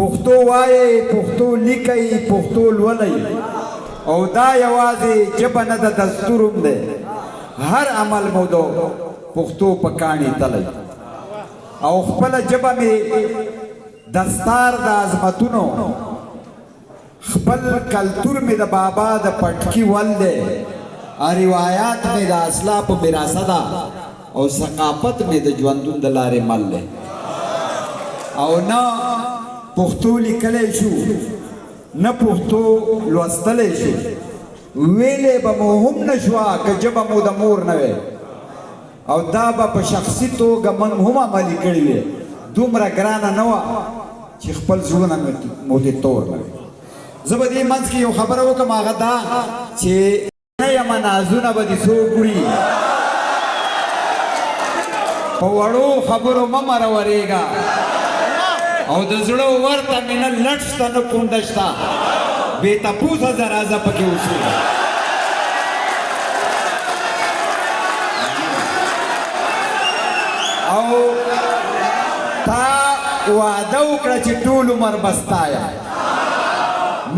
پښتو وایي، پښتو لیکئ، پښتو لولئ، او دا یوازې ژبه نه ده، دستور هم دی. هر عمل مو د پښتو په کاڼي تلئ، او خپله ژبه مې دستار د عظمتونو، خپل کلتور مې د بابا د پټکي ول دی، روایات مې د اسلافو میراثه ده، او ثقافت مې د ژوندون د لارې مل دی. او نه پښتو لیکلی شو، نه پښتو لوستلی شو، ویلې به مو هم نه شوه که ژبه مو د مور نه وی، او دا به په شخصي توګه موږ هم عملي کړي وي. دومره ګرانه نه وه چې خپل زړونه مو دې تور نه وي. زه به دې منځ کې یو خبره وکړم، هغه دا چې نه یمه نازونه به دې څوک وړي، په وړو خبرو مه مرورېږه، او د زړه ورته مینه لټ شته نه کونډه شته، بې تپوسه زرازه پکې وشي. او تا وعده وکړه چې ټول عمر به ستا یم.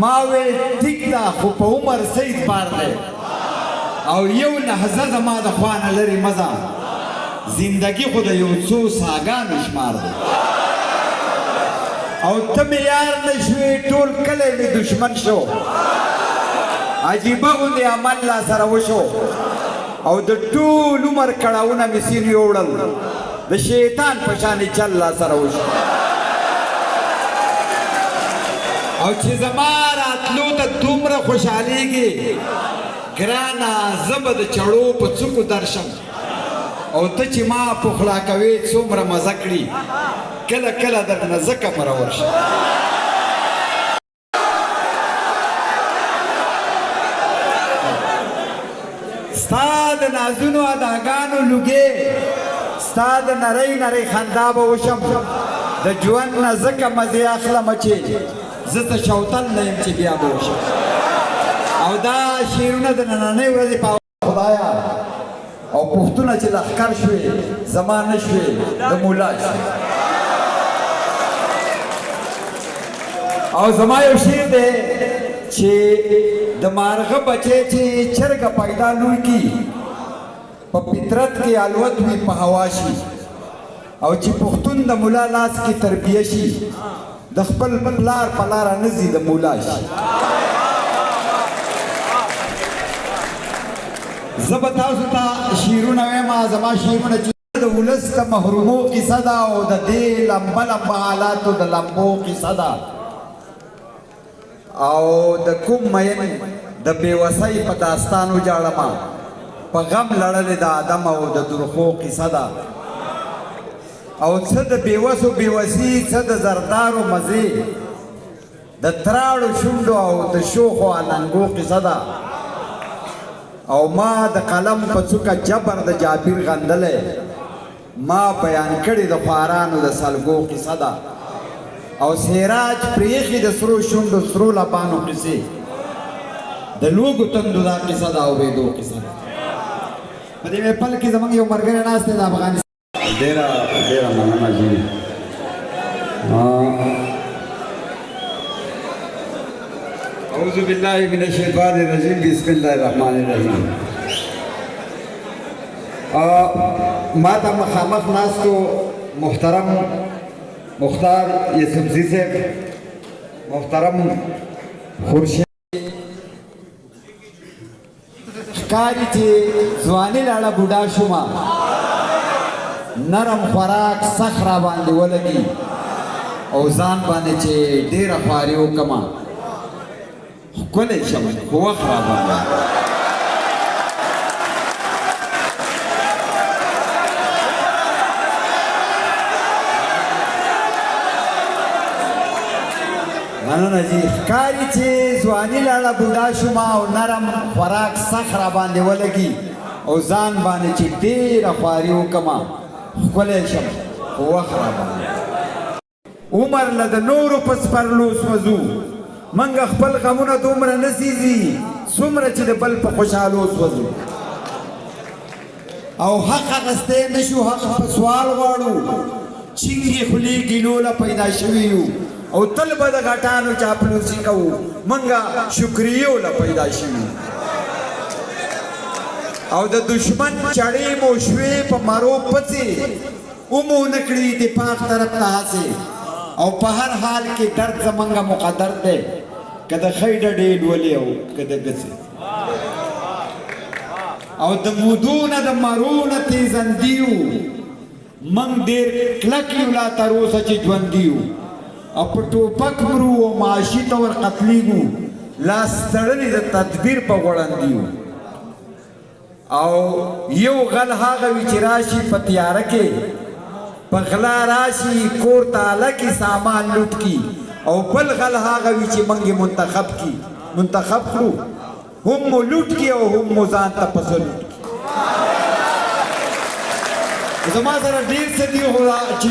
ما ویل ټیک ده، خو په عمر څه اعتبار دی، او یو لحظه زما د خوا نه لرې مه ځه، زندګي خو د یو څو ساګانو شمار دی. او ته مې یار نه شوې، ټول کلی مې دشمن شو، عجیبه غوندې عمل لا سره وشو، او د ټول عمر کړاوونه مې سین یوړل، د شیطان په شانې چل لا سره وشو. او چې زما راتلو ته دومره خوشحالېږي ګرانه، زه به د چړو په څوکو درشم، او ته چې ما پخلا کوې څومره مزه کړي، کله کله درنه ځکه مرور شم. ستا د نازونو اداګانو لوګې، ستا د نرۍ نرۍ خندا به وشم، د ژوند نه ځکه مزې اخلم چې زه ته شوتل نه یم چې بیا به وشم. او دا شعرونه د نننۍ ورځې په خدایه، او پښتونه چې لښکر شوې زما نه شوې د مولا شوې. او زما یو شعر دی چې د مارغه بچی چې چرګه پیدا لوی کی، په فطرت کې الوت وي په هوا شي، او چې پښتون د مولا لاس کې تربیه شي، د خپل پلار په لاره نه ځي د مولا شي. زه به تاسو ته شعرونه وایم، زما شعرونه چې د ولس د محرومو کیسه ده، او د دې لمبه لمبه حالاتو د لمبو کیسه ده، او د کوم مین د بېوسۍ په داستان وجاړمه، په غم لړلې د آدم او د درخو کیسه ده، او څه د بېوسو بېوسي، څه د زردارو مزې، د تراړو شونډو او د شوخو اننګو کیسه ده، او ما د قلم په څوکه جبر د جابر غندلی، ما بیان کړې د خوارانو د سلګو کیسه ده، او سیراج پریخي د سرو شونډو سرو لبانو کیسې، د لوږو تندو دا کیسه ده، او بېدو کیسه ده. په دې محفل کې زموږ یو ملګری ناست دی د افغانستان. ډېره ډېره مننه جي. اعوذ بالله من الشیطان الرجیم، بسم الله الرحمن الرحیم. ما ته مخامخ ناستو محترم مختار یوسفزي صاحب، محترم خورشید، ښکاري چې ځواني لاړه بوډا شومه، نرم خوراک سخت را باندې ولګي، او ځان باندې چې ډېره خواري وکړمه ښکلی شم، خو وخت را باندې. مننه جي. ښکاري چې ځواني لاړه بوډا شومه، او نرم خوراک سخت را باندې ولګي، او ځان باندې چې ډېره خواري وکړمه ښکلی شم، خو وخت را باندې. عمر له د نورو په سپرلو سوځو، منګه خپل غمونه دومره نه سیزي څومره چې د بل په خوشحالو سوځو. او حق اخیستی نه شو، حق په سوال غواړو، چینګې خولې ګیلو له پیدا شوي یو، او تل به د غټانو چاپلوسي کوو منګه شکریې وله پیدا شوي او د دشمن چړې مو شوې په مرو پسې ومو نه کړي اتفاق طرف ته هسې او په هر حال کې درد زمونږه مقدر دی که د خی ډډې لولې او که د ګسې او د مودو نه د مرو نه تیزندي یو موږ ډېر کلک یو لا تر اوسه چې ژوندي یو او په ټوپک مرو او معاشي طور قتلیږو لاس تړلې د تدبیر په غوړندي یو او یو غل هغه وي چې راشي په تیاره کې په غلا راشي کور تاله کې سامان لوټ کی او بل غل هغه وي چې موږ منتخب کړو هم مو لوټ کی او هم مو ځان ته پسه لوټ کی زما سره ډېر څه دي چې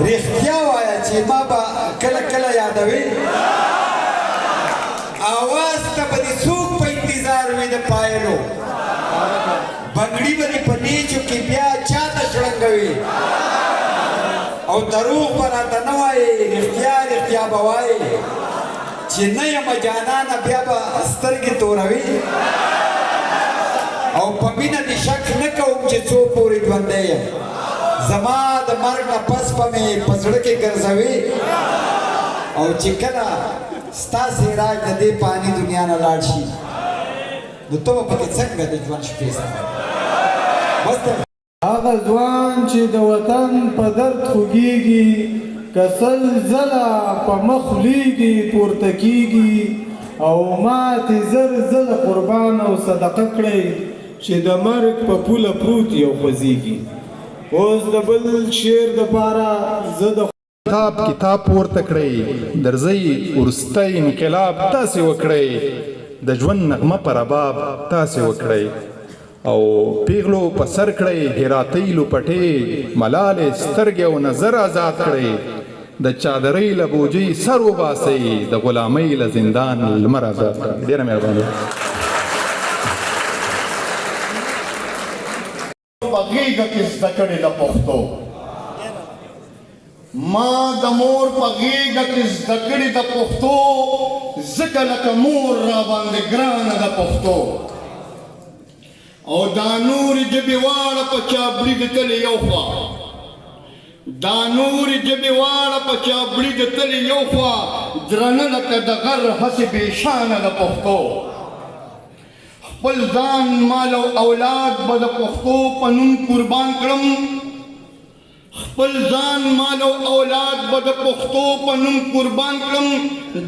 رښتیا وایه چې ما به کله کله یادوي आवाज ته به دې څوک په انتظار وي د پایلو بنګړي به دې په نیچو کې بیا چاته شړنګوي او دروغ به راته نه وایې رښتیا به وایې چې نه یمه جانانه بیا به سترګې توروي او په مینه دې شک نه کوم چې څو پورې ژوندی یم زما د مرګ نه پس به مې په زړه کې ګرځوي او چې کله ستاسې راج د دې پانی دنیا نه لاړ شي نو ته به پکې څنګه د ژوند شپې سره هغه ځوان چې د وطن په درد خوږېږي که سل ځله په مخ لیږي پورته کېږي او ماتې زر ځله قربان او صدقه کړئ چې د مرګ په پوله پروت یو خوځېږي اوس د بل شعر دپاره زه د کتاب پورته کړئ درځئ وروستی انقلاب تاسې وکړئ د ژوند نغمه په رباب تاسې وکړئ او پیغلو په سر کړئ هراتۍ لوپټې ملالې سترګې او نظر آزاد کړئ د چادرۍ له بوجۍ سر وباسئ د غلامۍ له زندان لمر آزاد کړئ ډېره مهرباني په غېږه کې زده کړې د پښتو ما د مور په غېږه کې زده کړې د پښتو ځکه لکه مور راباندې ګرانه د پښتو او دا نورې ژبې واړه په چابړي د تلې یو خوا دا نورې ژبې واړه په چابړي د تلې یو خوا درنه لکه د غر هسې بېشانه د پښتو خپل ځان مال او اولاد به د پښتو په نوم قربان کړم خپل ځان مال او اولاد به د پښتو په نوم قربان کړم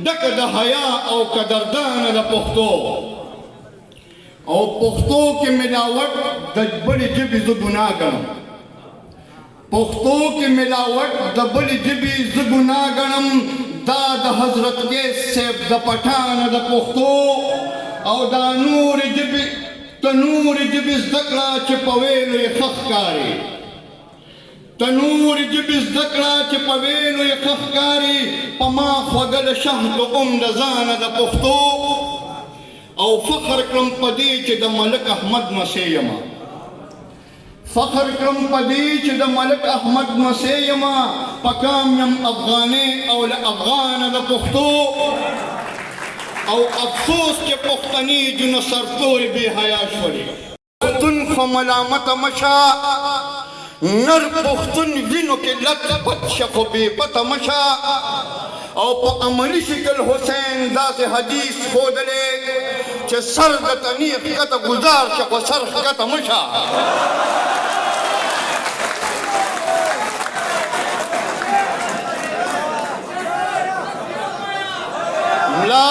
ډکه د حیا او قدردانه د پښتو او پښتو کې ملاوټ د بلې ژبې زه ګناه ګڼم پښتو کې ملاوټ د بلې ژبې زه ګناه ګڼم دا د حضرت قیس صاحب د پټانه د پښتو او دا نورې ژبې زده کړه چې په ویلو یې ښه ښکاري ته نورې ژبې زده کړه چې په ویلو یې ښه ښکاري په ما خوږه د شهد د ځانه د پښتو او فخر کړم په دې چې د ملک احمد مسیح یمه فخر کړم په دې چې د ملک احمد مسیح یمه په کام یم افغانې او له افغانه د پښتو او افسوس چې پښتني جنو سرتورې بې حیا شولې پښتون خو ملامته مشه نر پښتون وینو کې لت پت شه خو بې پته مشه او په عملي شکل حسین داسې حدیث ښودلی چې سر د تنې ښکته ګزار شه خو سر ښکته مشه ملا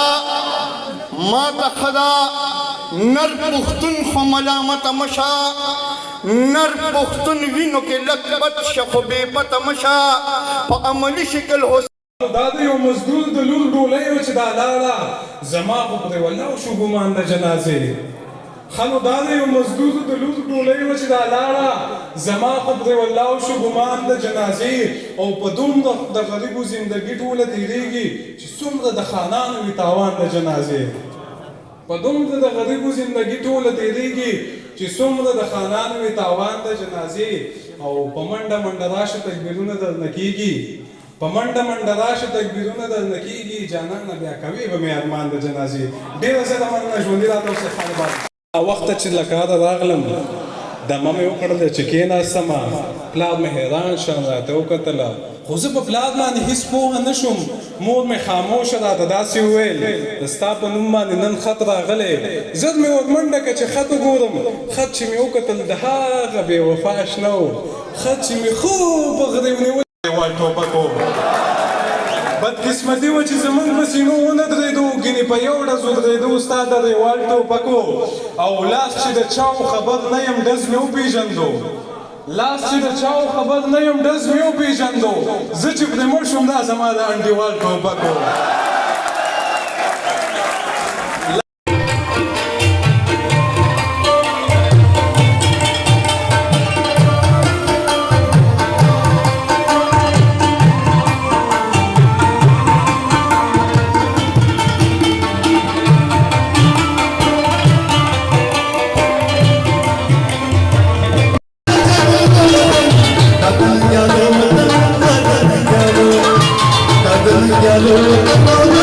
ما ته ښه ده نر پښتون خو ملامته مشه نر پښتون وینو کې لت پت شه خو بې پته مشه په عملي شکل دا د یو مزدور د لور ډولۍ وه چې دا لاړه زما خو خدای والله شو ګمان د جنازې ښه نو دا د یو مزدور د لور ډولۍ وه چې دا لاړه زما خو خدای والله شو ګمان د جنازې او په دومره د غریبو زندګي ټوله تېرېږي چې څومره د خانانو وي تاوان د جنازې په دومره د غریبو زندګي ټوله تېرېږي چې څومره د خانانو وي تاوان د جنازې او په منډه منډه راشه تکبیرونه درنه کېږي په منډه منډه راشه تکبیرونه درنه کېږي جانانه بیا کوي به مې ارمان د جنازې ډېره زه د مننه ژوندي راته اوسې خان باد وخته چې له کاره راغلم دمه مې وکړله چې کېناستمه پلار مې حیران شم راته وکتله خو زه په پلار باندې هېڅ پوهه نه شوم مور مې خاموشه راته داسې وویل د ستا په نوم باندې نن خط راغلی زر مې ور منډه کړه چې خط وګورم خط چې مې وکتل د هغه بې وفا اشنا و خط چې مې خوب په غرۍ ونیول دیوال ټوپکو بدقسمتي وه چې زمونږ په سینو ونه درېدو ګینې په یو ډز ودرېدو ستا د دیوال ټوپکو او لاس چې د چاو خبر نه یم ډز مې وپېژندو لاس چې د چاو خبر نه یم ډز مې وپېژندو زه چې پرې مړ شوم دا زما د انډیوال ټوپکو Yalo,